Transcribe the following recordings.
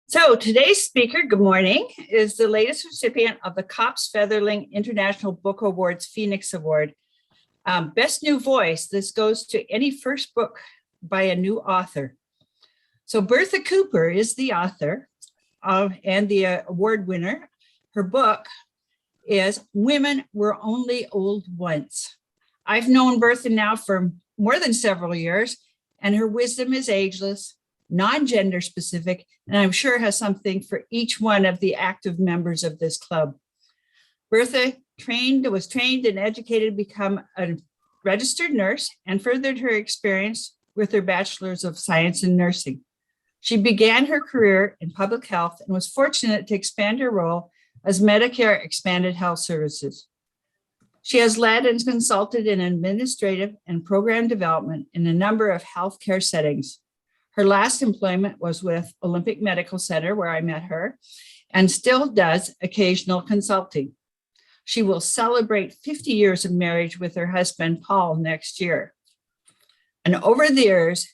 So today's speaker, good morning, is the latest recipient of the Kopp's Featherling International Book Awards Phoenix Award. Best New Voice, this goes to any first book by a new author. So Bertha Cooper is the author and the award winner. Her book is Women Were Only Old Once. I've known Bertha now for more than several years, and her wisdom is ageless, non-gender specific, and I'm sure has something for each one of the active members of this club. Bertha was trained and educated to become a registered nurse and furthered her experience with her bachelor's of science in nursing. She began her career in public health and was fortunate to expand her role as Medicare Expanded Health Services. She has led and consulted in administrative and program development in a number of healthcare settings. Her last employment was with Olympic Medical Center, where I met her, and still does occasional consulting. She will celebrate 50 years of marriage with her husband, Paul, next year. And over the years,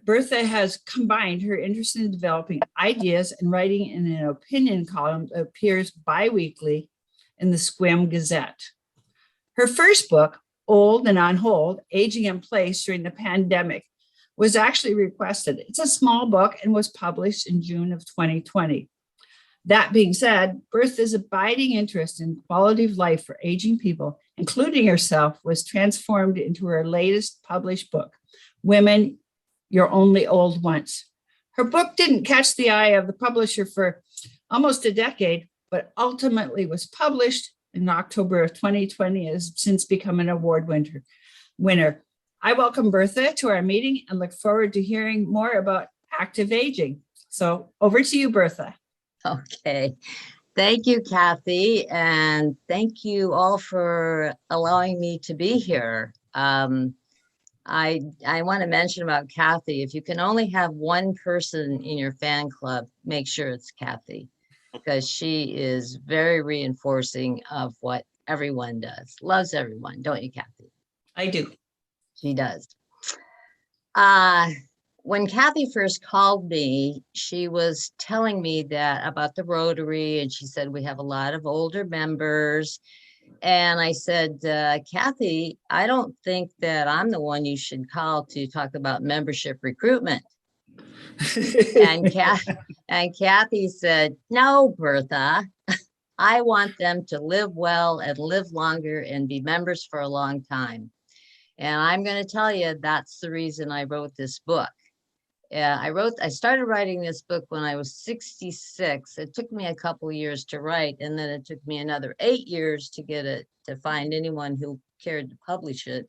Bertha has combined her interest in developing ideas and writing in an opinion column that appears bi-weekly in the Squim Gazette. Her first book, Old and on Hold, Aging in Place During the Pandemic, was actually requested. It's a small book and was published in June of 2020. That being said, Bertha's abiding interest in quality of life for aging people, including herself, was transformed into her latest published book, Women, You're Only Old Once. Her book didn't catch the eye of the publisher for almost a decade, but ultimately was published in October of 2020, has since become an award winner. I welcome Bertha to our meeting and look forward to hearing more about active aging. So over to you, Bertha. Okay. Thank you, Kathy. And thank you all for allowing me to be here. I want to mention about Kathy. If you can only have one person in your fan club, make sure it's Kathy, because she is very reinforcing of what everyone does. Loves everyone, don't you, Kathy? I do. She does. When Kathy first called me, she was telling me that about the Rotary, and she said, we have a lot of older members. And I said, Kathy, I don't think that I'm the one you should call to talk about membership recruitment. and Kathy said, no, Bertha, I want them to live well and live longer and be members for a long time. And I'm going to tell you, that's the reason I wrote this book. I started writing this book when I was 66. It took me a couple of years to write, and then it took me another 8 years to get it, to find anyone who cared to publish it.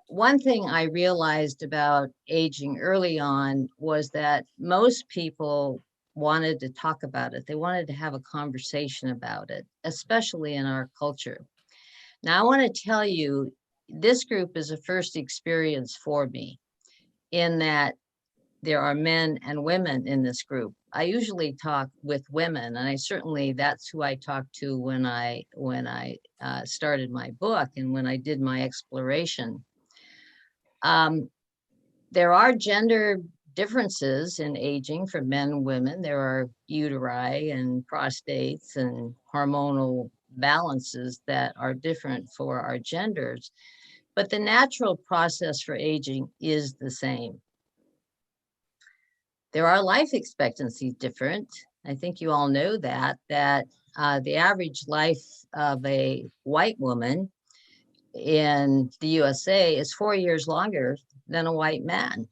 One thing I realized about aging early on was that most people wanted to talk about it. They wanted to have a conversation about it, especially in our culture. Now, I want to tell you, this group is a first experience for me in that there are men and women in this group. I usually talk with women, and that's who I talked to when I started my book and when I did my exploration. There are gender differences in aging for men and women. There are uteri and prostates and hormonal balances that are different for our genders, but the natural process for aging is the same. There are life expectancies different. I think you all know that the average life of a white woman in the USA is 4 years longer than a white man.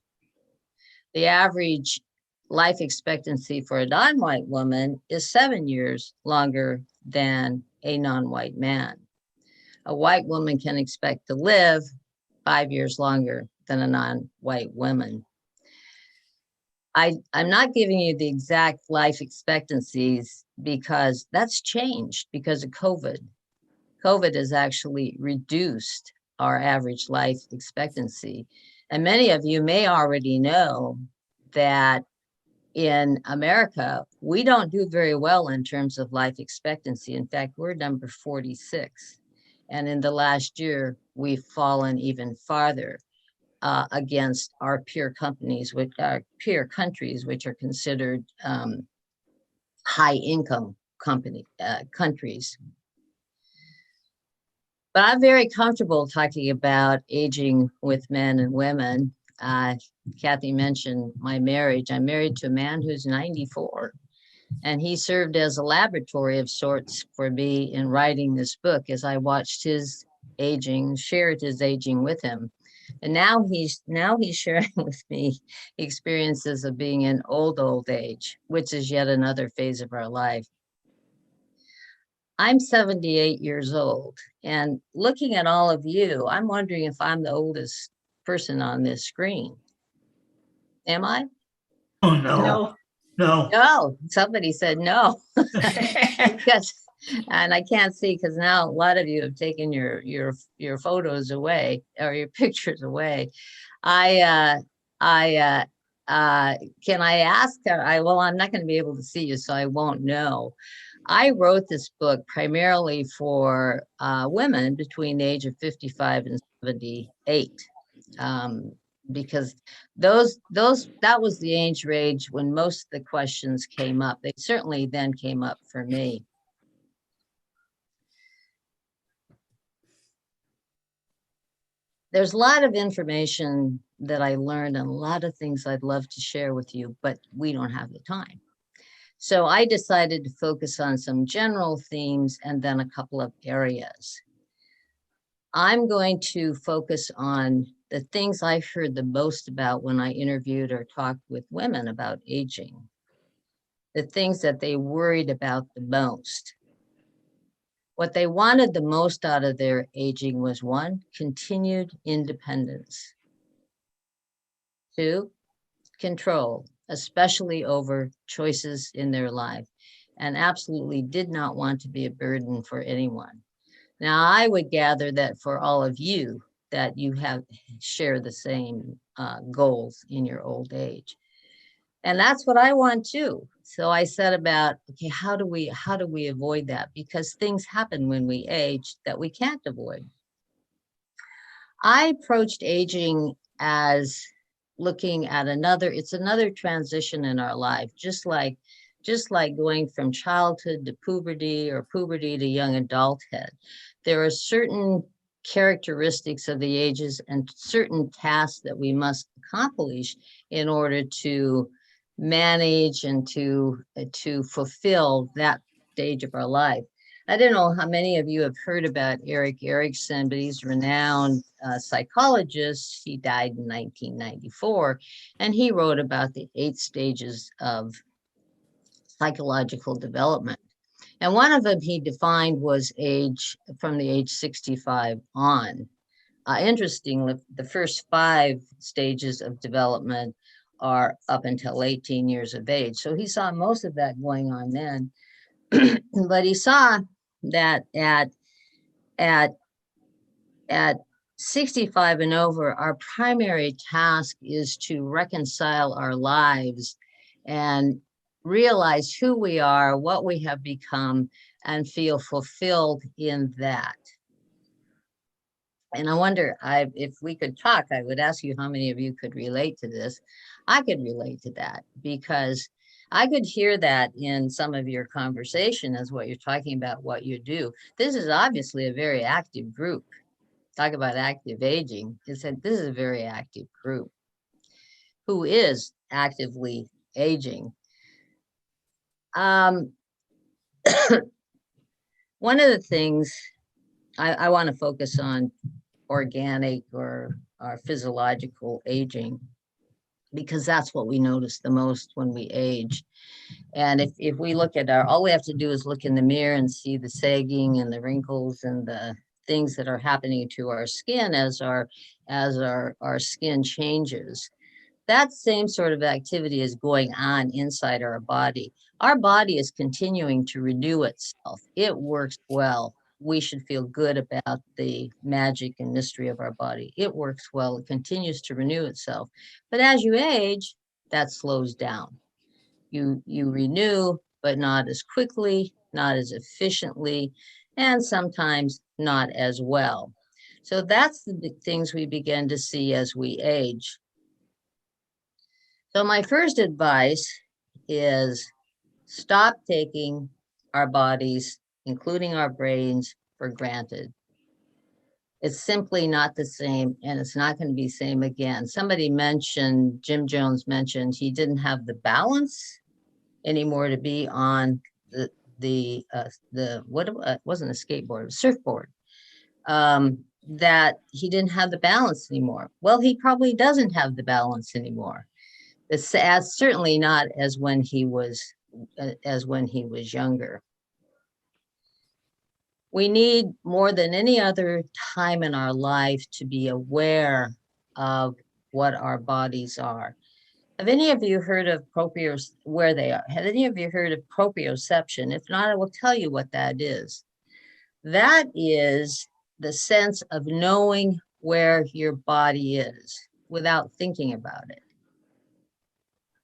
The average life expectancy for a non-white woman is 7 years longer than a non-white man. A white woman can expect to live 5 years longer than a non-white woman. I'm not giving you the exact life expectancies because that's changed because of COVID. COVID has actually reduced our average life expectancy. And many of you may already know that in America, we don't do very well in terms of life expectancy. In fact, we're number 46. And in the last year, we've fallen even farther against our peer companies, which are peer countries, which are considered high income countries. But I'm very comfortable talking about aging with men and women. Kathy mentioned my marriage. I'm married to a man who's 94, and he served as a laboratory of sorts for me in writing this book as I watched his aging, shared his aging with him. And now he's sharing with me experiences of being in old age, which is yet another phase of our life. I'm 78 years old, and looking at all of you, I'm wondering if I'm the oldest person on this screen. Am I? Oh, no, No. no. No, somebody said no. Because, and I can't see because now a lot of you have taken your photos away or your pictures away. Can I ask? Well, I'm not going to be able to see you, so I won't know. I wrote this book primarily for women between the age of 55 and 78. Because that was the age range when most of the questions came up. They certainly then came up for me. There's a lot of information that I learned and a lot of things I'd love to share with you, but we don't have the time. So I decided to focus on some general themes and then a couple of areas. I'm going to focus on the things I heard the most about when I interviewed or talked with women about aging, the things that they worried about the most. What they wanted the most out of their aging was 1, continued independence. 2, control, especially over choices in their life, and absolutely did not want to be a burden for anyone. Now, I would gather that for all of you, that you share the same goals in your old age. And that's what I want too. So I said about, okay, how do we avoid that? Because things happen when we age that we can't avoid. I approached aging as looking at it's another transition in our life, just like going from childhood to puberty or puberty to young adulthood. There are certain characteristics of the ages and certain tasks that we must accomplish in order to manage and to fulfill that stage of our life. I don't know how many of you have heard about Erik Erikson, but he's a renowned psychologist. He died in 1994, and he wrote about the 8 stages of psychological development. And one of them he defined was from the age 65 on. Interestingly, the first 5 stages of development are up until 18 years of age. So he saw most of that going on then. But he saw that at 65 and over, our primary task is to reconcile our lives and realize who we are, what we have become, and feel fulfilled in that. And I wonder, if we could talk, I would ask you how many of you could relate to this. I could relate to that because I could hear that in some of your conversation as what you're talking about, what you do. This is obviously a very active group. Talk about active aging. This is a very active group who is actively aging. One of the things I want to focus on organic or physiological aging, because that's what we notice the most when we age. And if we look at all we have to do is look in the mirror and see the sagging and the wrinkles and the things that are happening to our skin as our skin changes. That same sort of activity is going on inside our body. Our body is continuing to renew itself. It works well. We should feel good about the magic and mystery of our body. It works well. It continues to renew itself. But as you age, that slows down. You renew, but not as quickly, not as efficiently. and sometimes not as well. So that's the big things we begin to see as we age. So my first advice is stop taking our bodies, including our brains, for granted. It's simply not the same, and it's not going to be the same again. Somebody mentioned, Jim Jones mentioned, he didn't have the balance anymore to be on what it wasn't a skateboard, it was a surfboard. That he didn't have the balance anymore. Well, he probably doesn't have the balance anymore. It's certainly not as when he was younger. We need more than any other time in our life to be aware of what our bodies are. Have any of you heard of where they are? Have any of you heard of proprioception? If not, I will tell you what that is. That is the sense of knowing where your body is without thinking about it.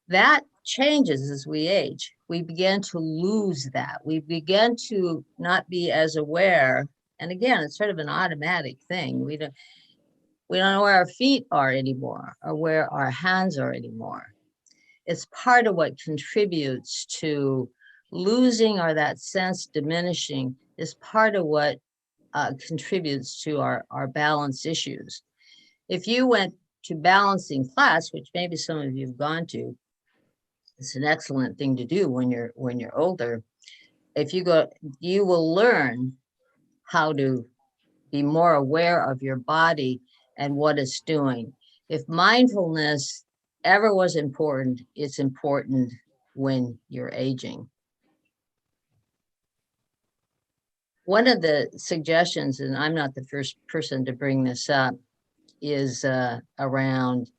That changes as we age. We begin to lose that. We begin to not be as aware. And again, it's sort of an automatic thing. We don't know where our feet are anymore or where our hands are anymore. It's part of what contributes to losing, or that sense diminishing is part of what contributes to our balance issues. If you went to balancing class, which maybe some of you have gone to, it's an excellent thing to do when you're older. If you go, you will learn how to be more aware of your body and what it's doing. If mindfulness ever was important, it's important when you're aging. One of the suggestions, and I'm not the first person to bring this up, is around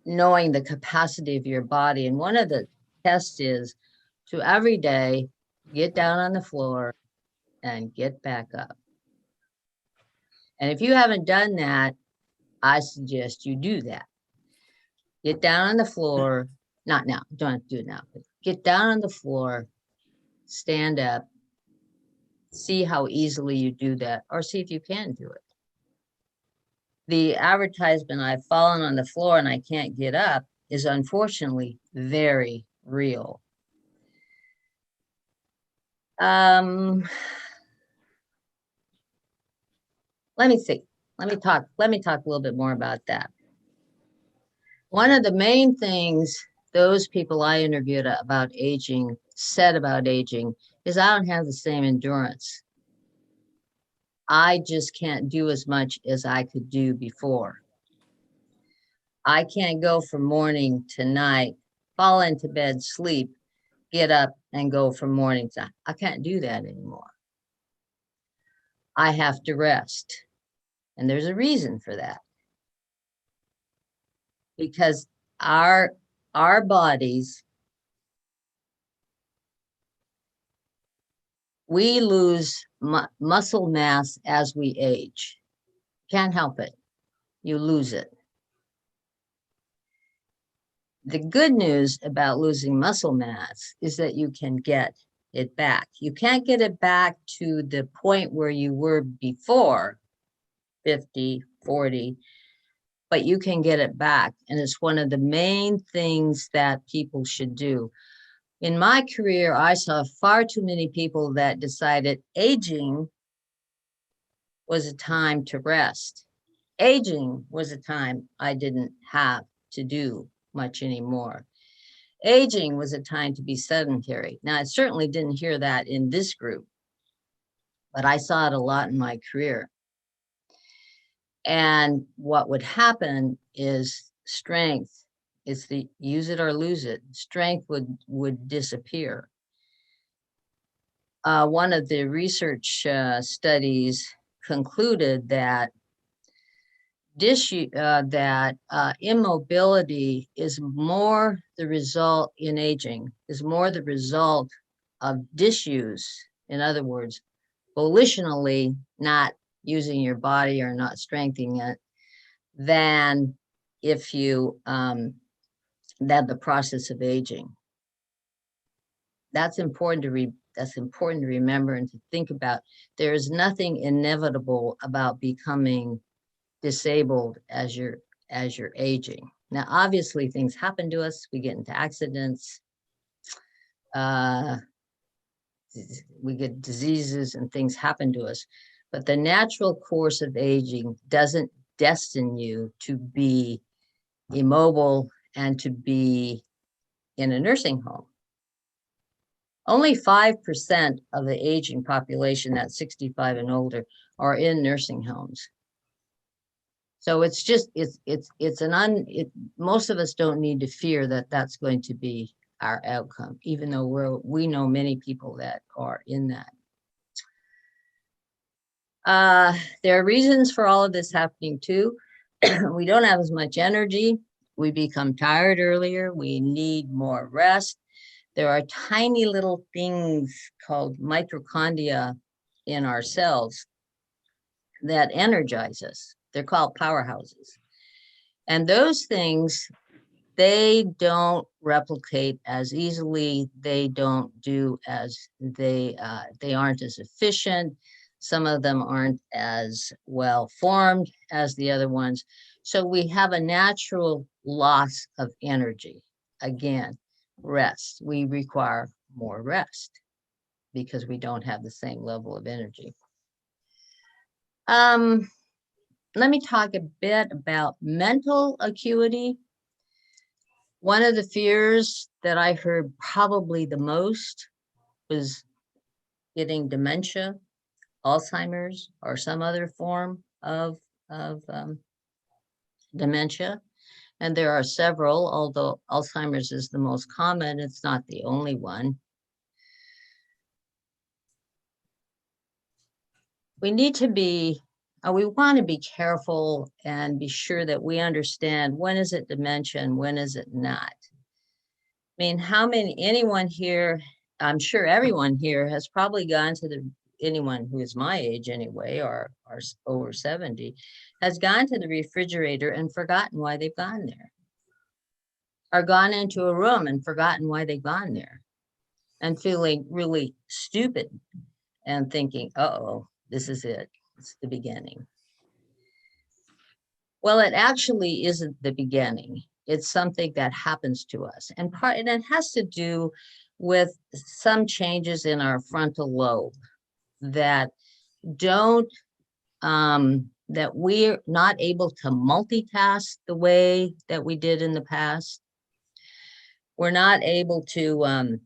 knowing the capacity of your body. And one of the tests is to every day get down on the floor and get back up. And if you haven't done that, I suggest you do that. Get down on the floor, not now, don't have to do it now, but get down on the floor, stand up, see how easily you do that, or see if you can do it. The advertisement, "I've fallen on the floor and I can't get up," is unfortunately very real. Let me see. Let me talk a little bit more about that. One of the main things those people I interviewed about aging said about aging is, I don't have the same endurance. I just can't do as much as I could do before. I can't go from morning to night, fall into bed, sleep, get up and go from morning to night. I can't do that anymore. I have to rest. And there's a reason for that. Because our bodies, we lose muscle mass as we age. Can't help it. You lose it. The good news about losing muscle mass is that you can get it back. You can't get it back to the point where you were before 50, 40, but you can get it back. And it's one of the main things that people should do. In my career, I saw far too many people that decided aging was a time to rest. Aging was a time I didn't have to do much anymore. Aging was a time to be sedentary. Now, I certainly didn't hear that in this group, but I saw it a lot in my career. And what would happen is strength, it's the use it or lose it. Strength would disappear. One of the research studies concluded that immobility is more the result in aging, is more the result of disuse. In other words, volitionally not using your body or not strengthening it, than if you that the process of aging. That's important to that's important to remember and to think about. There is nothing inevitable about becoming disabled as you're aging. Now, obviously, things happen to us. We get into accidents. We get diseases and things happen to us. But the natural course of aging doesn't destine you to be immobile and to be in a nursing home. Only 5% of the aging population, that's 65 and older, are in nursing homes. So it's just, most of us don't need to fear that that's going to be our outcome, even though we know many people that are in that. There are reasons for all of this happening too. We don't have as much energy. We become tired earlier. We need more rest. There are tiny little things called mitochondria in our cells that energize us. They're called powerhouses. And those things, they don't replicate as easily. They don't do as, they aren't as efficient. Some of them aren't as well formed as the other ones. So we have a natural loss of energy. Again, rest. We require more rest because we don't have the same level of energy. Let me talk a bit about mental acuity. One of the fears that I heard probably the most was getting dementia, Alzheimer's, or some other form of dementia. And there are several, although Alzheimer's is the most common, it's not the only one. We need to be, we want to be careful and be sure that we understand when is it dementia and when is it not. I mean, anyone here, I'm sure everyone here has probably gone to anyone who is my age anyway, or over 70, has gone to the refrigerator and forgotten why they've gone there. Or gone into a room and forgotten why they've gone there. And feeling really stupid and thinking, uh-oh, this is it. It's the beginning. Well, it actually isn't the beginning. It's something that happens to us. And it has to do with some changes in our frontal lobe that that we're not able to multitask the way that we did in the past. We're not able to,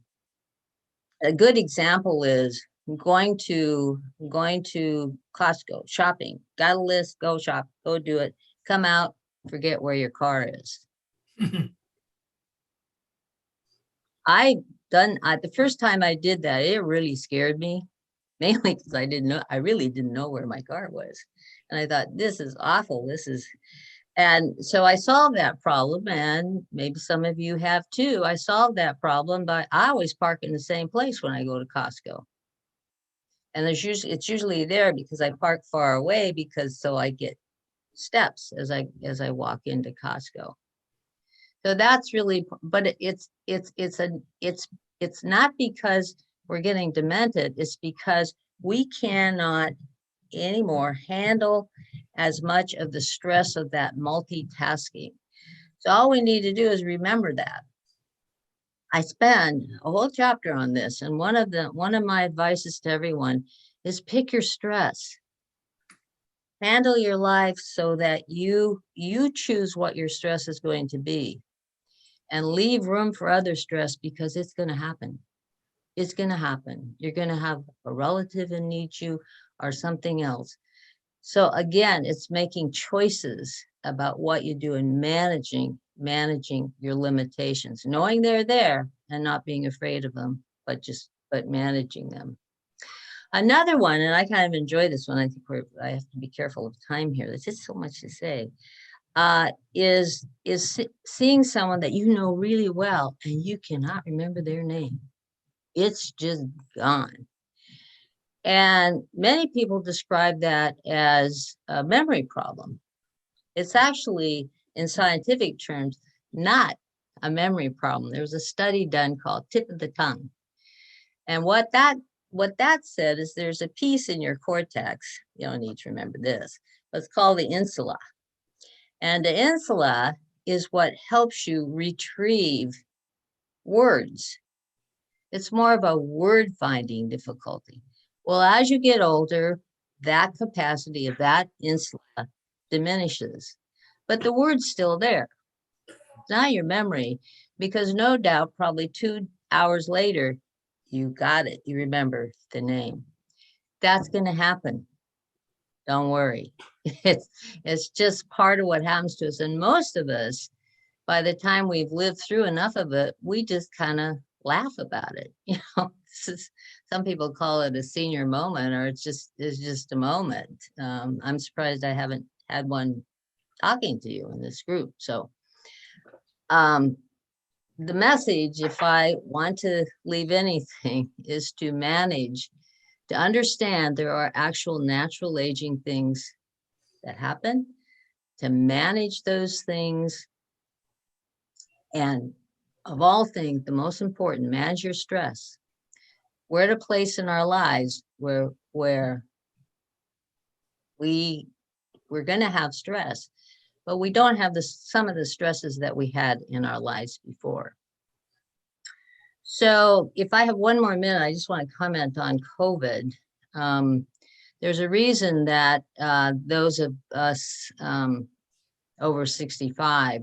a good example is going to Costco, shopping, got a list, go shop, go do it, come out, forget where your car is. The first time I did that, it really scared me, mainly because I really didn't know where my car was. And I thought, this is awful, and so I solved that problem, and maybe some of you have too. I solved that problem by, I always park in the same place when I go to Costco. And it's usually there because I park far away, so I get steps as I walk into Costco. So that's really, but it's not because we're getting demented, it's because we cannot anymore handle as much of the stress of that multitasking. So all we need to do is remember that. I spend a whole chapter on this, and one of my advices to everyone is pick your stress. Handle your life so that you choose what your stress is going to be, and leave room for other stress, because it's going to happen. It's going to happen. You're going to have a relative who needs you or something else. So again, it's making choices about what you do and managing your limitations, knowing they're there and not being afraid of them, but managing them. Another one, and I kind of enjoy this one, I think I have to be careful of time here. There's just so much to say, is seeing someone that you know really well and you cannot remember their name. It's just gone. And many people describe that as a memory problem. It's actually, in scientific terms, not a memory problem. There was a study done called tip of the tongue. And what that said is there's a piece in your cortex, you don't need to remember this, but it's called the insula. And the insula is what helps you retrieve words. It's more of a word finding difficulty. Well, as you get older, that capacity of that insula diminishes, but the word's still there. It's not your memory, because no doubt, probably 2 hours later, you got it. You remember the name. That's going to happen. Don't worry. It's just part of what happens to us. And most of us, by the time we've lived through enough of it, we just kind of laugh about it. Some people call it a senior moment, or it's just a moment. I'm surprised I haven't had one talking to you in this group. So the message, if I want to leave anything, is to understand there are actual natural aging things that happen, to manage those things. And of all things, the most important, manage your stress. We're at a place in our lives where we're going to have stress, but we don't have some of the stresses that we had in our lives before. So if I have one more minute, I just want to comment on COVID. There's a reason that those of us over 65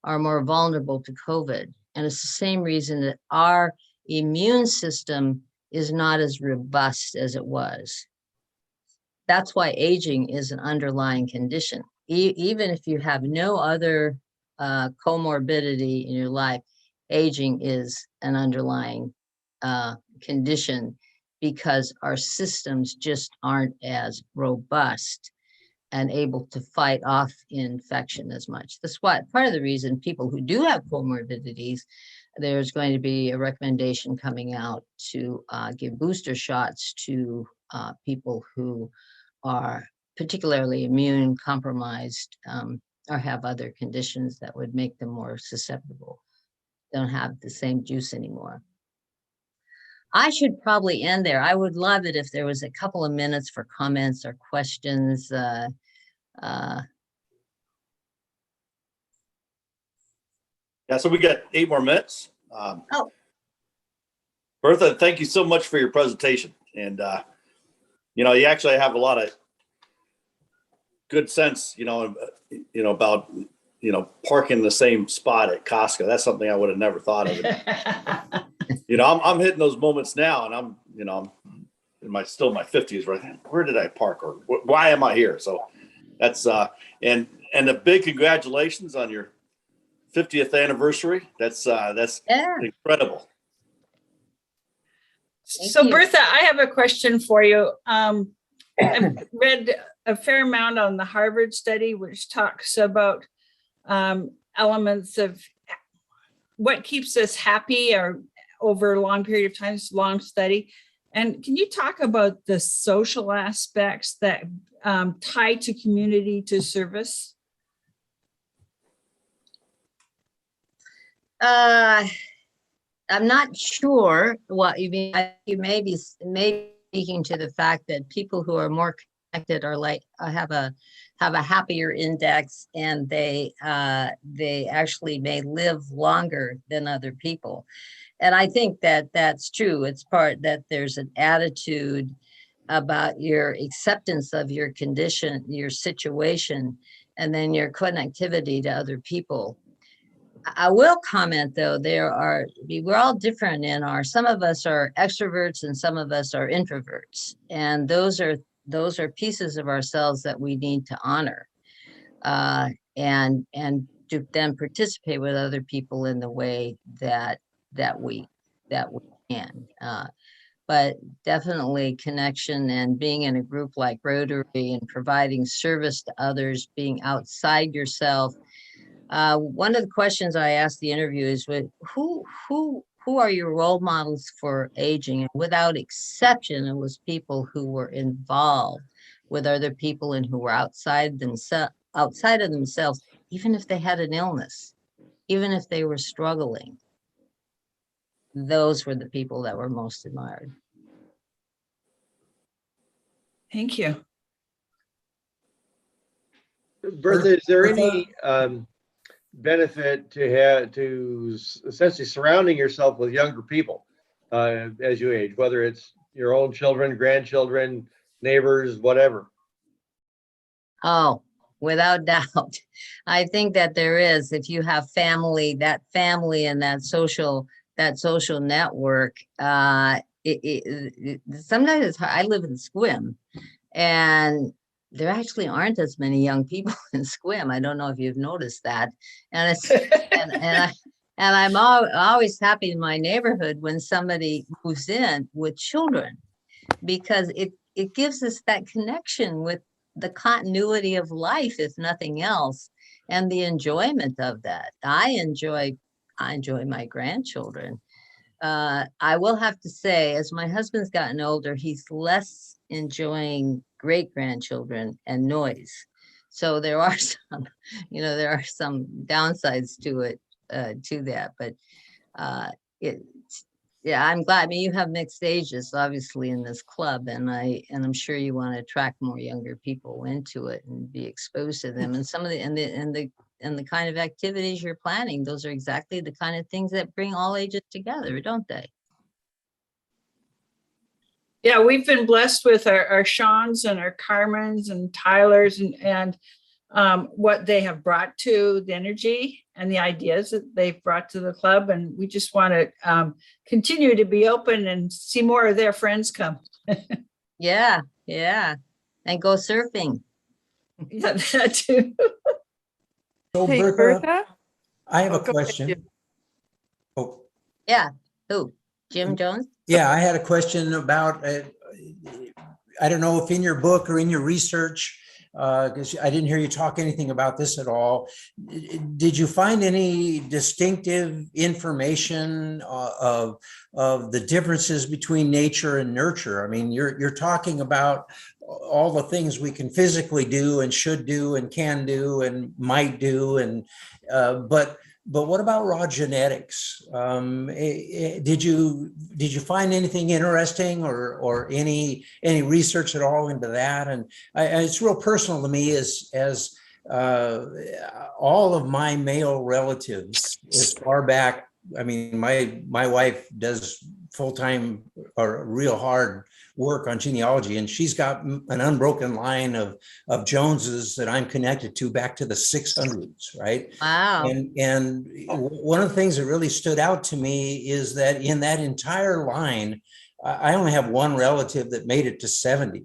are more vulnerable to COVID. And it's the same reason that our immune system is not as robust as it was. That's why aging is an underlying condition. Even if you have no other comorbidity in your life, aging is an underlying condition, because our systems just aren't as robust and able to fight off infection as much. That's why part of the reason people who do have comorbidities, there's going to be a recommendation coming out to give booster shots to people who are particularly immune compromised or have other conditions that would make them more susceptible. Don't have the same juice anymore. I should probably end there. I would love it if there was a couple of minutes for comments or questions. Yeah, so we got 8 more minutes. Oh. Bertha, thank you so much for your presentation. And, you actually have a lot of good sense, about, parking the same spot at Costco. That's something I would have never thought of. I'm hitting those moments now, and I'm in my 50s, right? Where did I park, or why am I here? So that's and a big congratulations on your 50th anniversary. That's incredible. So Bertha, I have a question for you. I've read a fair amount on the Harvard study, which talks about elements of what keeps us happy or over a long period of time, long study. And can you talk about the social aspects that tie to community, to service? I'm not sure what you mean. You may be speaking to the fact that people who are more connected are have a happier index, and they actually may live longer than other people. And I think that that's true. It's part that there's an attitude about your acceptance of your condition, your situation, and then your connectivity to other people. I will comment, though, we're all different some of us are extroverts and some of us are introverts. And those are pieces of ourselves that we need to honor and to then participate with other people in the way that we can. But definitely connection and being in a group like Rotary and providing service to others, being outside yourself. One of the questions I asked the interviewers was, who are your role models for aging? And without exception, it was people who were involved with other people and who were outside of themselves, even if they had an illness, even if they were struggling. those were the people that were most admired. Thank you. Bertha, is there Bertha? any benefit to essentially surrounding yourself with younger people as you age, whether it's your own children, grandchildren, neighbors, whatever? Oh, without doubt. I think that there is, if you have family, that family and that social network, sometimes it's hard. I live in Squim, and there actually aren't as many young people in Squim. I don't know if you've noticed that. And it's and I'm always happy in my neighborhood when somebody moves in with children, because it gives us that connection with the continuity of life, if nothing else, and the enjoyment of that. I enjoy my grandchildren. I will have to say, as my husband's gotten older, he's less enjoying great-grandchildren and noise. So there are some, there are some downsides to it, to that. But yeah, I'm glad. I mean, you have mixed ages, obviously, in this club, and I'm sure you want to attract more younger people into it and be exposed to them. And some of the kind of activities you're planning, those are exactly the kind of things that bring all ages together, don't they? Yeah, we've been blessed with our Seans and our Carmens and Tylers and what they have brought to the energy and the ideas that they've brought to the club. And we just want to continue to be open and see more of their friends come. Yeah. And go surfing. Yeah, that too. So Hey, Bertha, Bertha? I have Oh, a go ahead, question. Jim. Oh, Yeah. Who? Jim Jones? yeah, I had a question about, I don't know if in your book or in your research, because I didn't hear you talk anything about this at all. Did you find any distinctive information of the differences between nature and nurture? I mean, you're talking about all the things we can physically do and should do and can do and might do, and but what about raw genetics? Did you find anything interesting or any research at all into that? And it's real personal to me as all of my male relatives, as far back. I mean, my wife does full-time or real hard work on genealogy, and she's got an unbroken line of Joneses that I'm connected to back to the 600s, right? Wow. And one of the things that really stood out to me is that in that entire line, I only have one relative that made it to 70.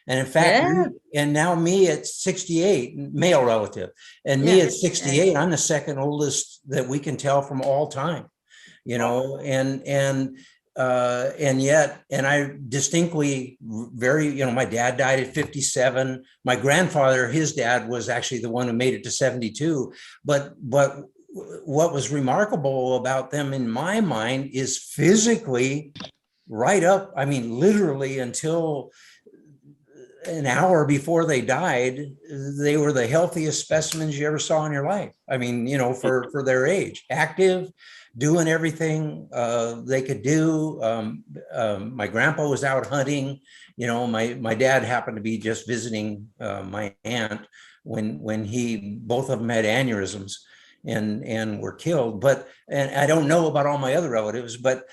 And in fact, and now me at 68, male relative, and me at 68, I'm the second oldest that we can tell from all time, and yet, and I distinctly my dad died at 57. My grandfather, his dad, was actually the one who made it to 72. But what was remarkable about them in my mind is physically right up, I mean, literally until an hour before they died, they were the healthiest specimens you ever saw in your life. I mean, for their age, active, doing everything they could do. My grandpa was out hunting. My dad happened to be just visiting my aunt when both of them had aneurysms and were killed. And I don't know about all my other relatives, but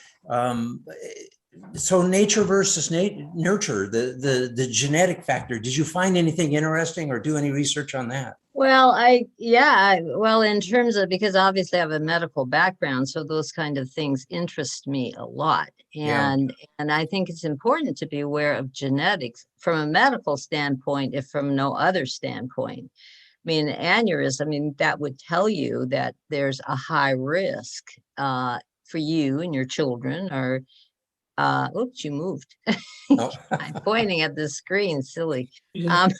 so nature versus nurture, the genetic factor. Did you find anything interesting or do any research on that? Well, well, in terms of, because obviously I have a medical background, so those kind of things interest me a lot. And I think it's important to be aware of genetics from a medical standpoint, if from no other standpoint. I mean, aneurysm, that would tell you that there's a high risk for you and your children, or oops, you moved. I'm pointing at the screen, silly. That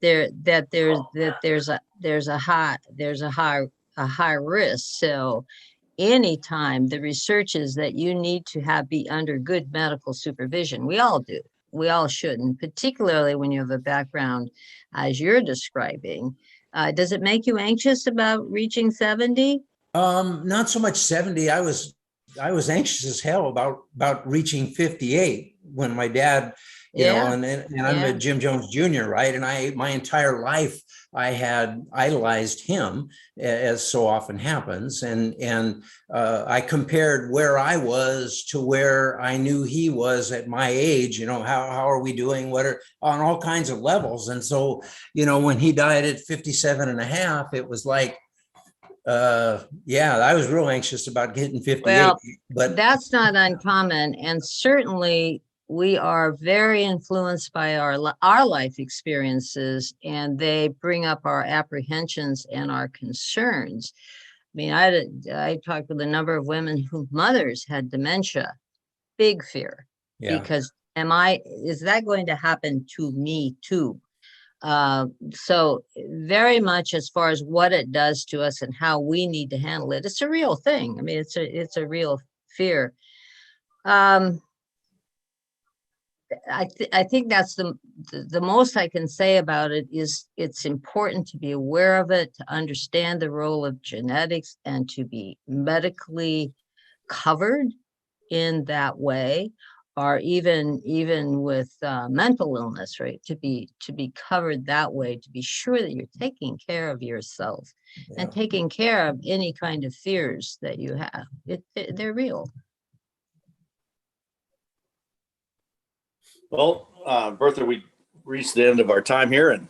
there's a high risk. So anytime the research is that you need to be under good medical supervision, we all do. We all should, and particularly when you have a background as you're describing. Does it make you anxious about reaching 70? Not so much 70. I was anxious as hell about reaching 58 when my dad, Yeah, and I'm yeah. a Jim Jones Jr., right? And my entire life I had idolized him, as so often happens. And I compared where I was to where I knew he was at my age, how are we doing? What are on all kinds of levels. And so, when he died at 57 and a half, it was like, yeah, I was real anxious about hitting 58, Well, but that's not uncommon. And certainly we are very influenced by our life experiences, and they bring up our apprehensions and our concerns. I mean, I talked with a number of women whose mothers had dementia, big fear, yeah, because is that going to happen to me too? So very much as far as what it does to us and how we need to handle it, it's a real thing. I mean, it's a real fear. I think that's the most I can say about it is it's important to be aware of it, to understand the role of genetics, and to be medically covered in that way, or even with mental illness, right? To be covered that way, to be sure that you're taking care of yourself and taking care of any kind of fears that you have. They're real. Well, Bertha, we reached the end of our time here, and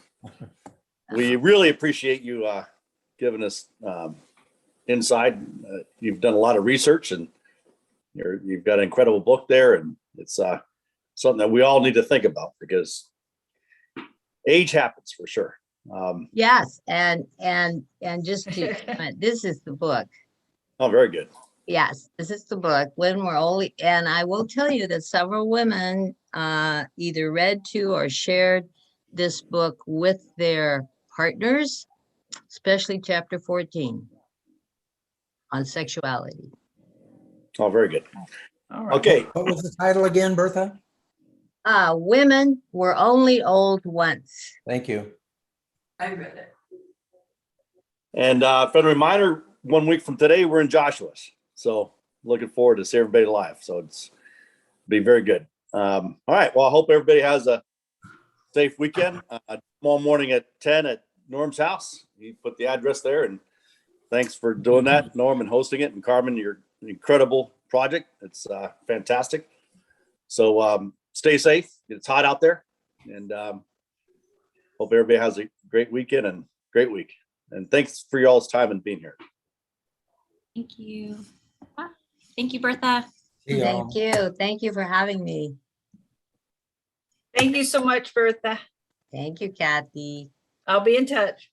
we really appreciate you giving us insight. You've done a lot of research, and you've got an incredible book there, and it's something that we all need to think about, because age happens for sure. Yes, and just to comment, this is the book. Oh, very good. Yes, this is the book. When we're only, and I will tell you that several women either read to or shared this book with their partners, especially chapter 14 on sexuality. Oh, very good. All right. Okay. what was the title again, Bertha? Women were only old once. Thank you. I read it. And for the reminder, 1 week from today, we're in Joshua's. So looking forward to see everybody live. So it's be very good. All right. Well, I hope everybody has a safe weekend. Tomorrow morning at 10 at Norm's house. You put the address there, and thanks for doing that, Norm, and hosting it. And Carmen, your incredible project. It's fantastic. So stay safe. It's hot out there, and hope everybody has a great weekend and great week. And thanks for y'all's time and being here. Thank you. Thank you, Bertha. See y'all. Thank you. Thank you for having me. Thank you so much, Bertha. Thank you, Kathy. I'll be in touch.